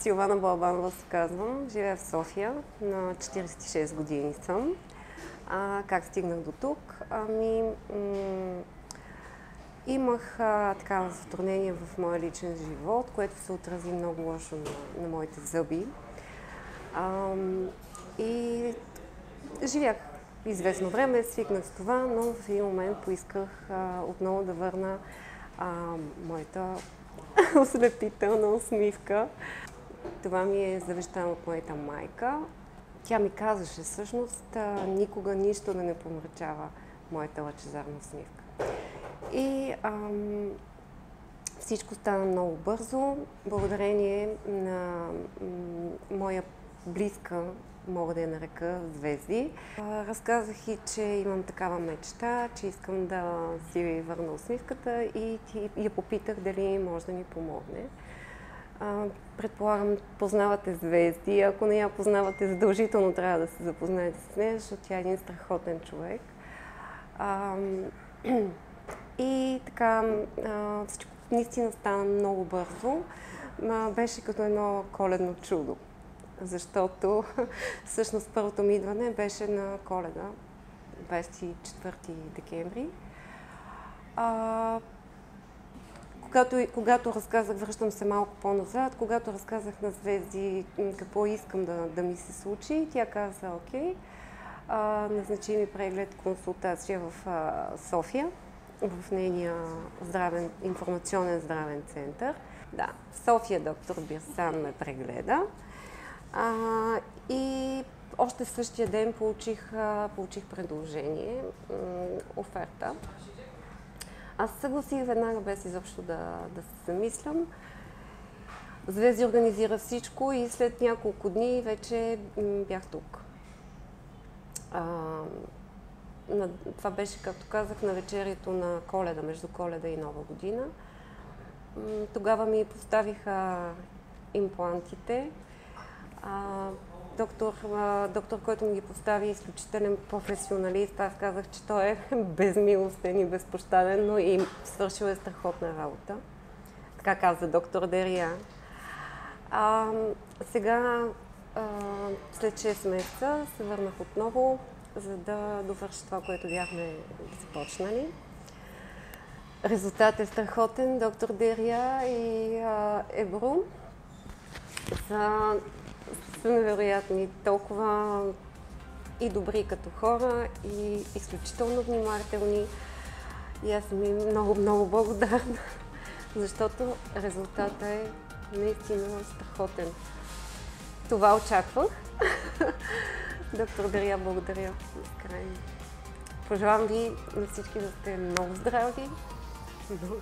Силвана Балабанова се казвам, живея в София, на 46 години съм. Как стигнах до тук? Имах такава затруднение в моя личен живот, което се отрази много лошо на моите зъби. И живях известно време, свикнах с това, но в един момент поисках отново да върна моята ослепителна усмивка. Това ми е завещано от моята майка. Тя ми казваше всъщност никога нищо да не помрачава моята лъчезарна усмивка. И всичко стана много бързо, благодарение на моя близка, мога да я нарека, Звезди. Разказах и, че имам такава мечта, че искам да си върна усмивката и я попитах дали може да ми помогне. Предполагам, познавате Звезди. Ако не я познавате, задължително трябва да се запознаете с нея, защото тя е един страхотен човек. И така, всичко наистина стана много бързо. Беше като едно коледно чудо, защото всъщност първото ми идване беше на Коледа, 24 декември. Когато разказах, връщам се малко по-назад, когато разказах на Звезди какво искам да ми се случи, тя каза окей, назначи ми преглед, консултация в София, в нейния информационен здравен център. Да, в София доктор Бирсан ме прегледа и още същия ден получих предложение, оферта. Аз се съгласих веднага, без изобщо да се замислям. Звезди организира всичко и след няколко дни вече бях тук. Това беше, както казах, на вечерието на Коледа, между Коледа и Нова година. Тогава ми поставиха имплантите. Доктор, който ми ги постави, изключителен професионалист. Аз казах, че той е безмилостен и безпощаден, но и свършил е страхотна работа. Така каза доктор Дерия. Сега, след 6 месеца, се върнах отново, за да довърша това, което бяхме започнали. Резултатът е страхотен. Доктор Дерия и Ебро са невероятни, толкова и добри като хора, и изключително внимателни. И аз съм им много, много благодарна, защото резултатът е наистина страхотен. Това очаквах. Доктор Дерия, благодаря. Пожелавам ви на всички да сте много здрави, много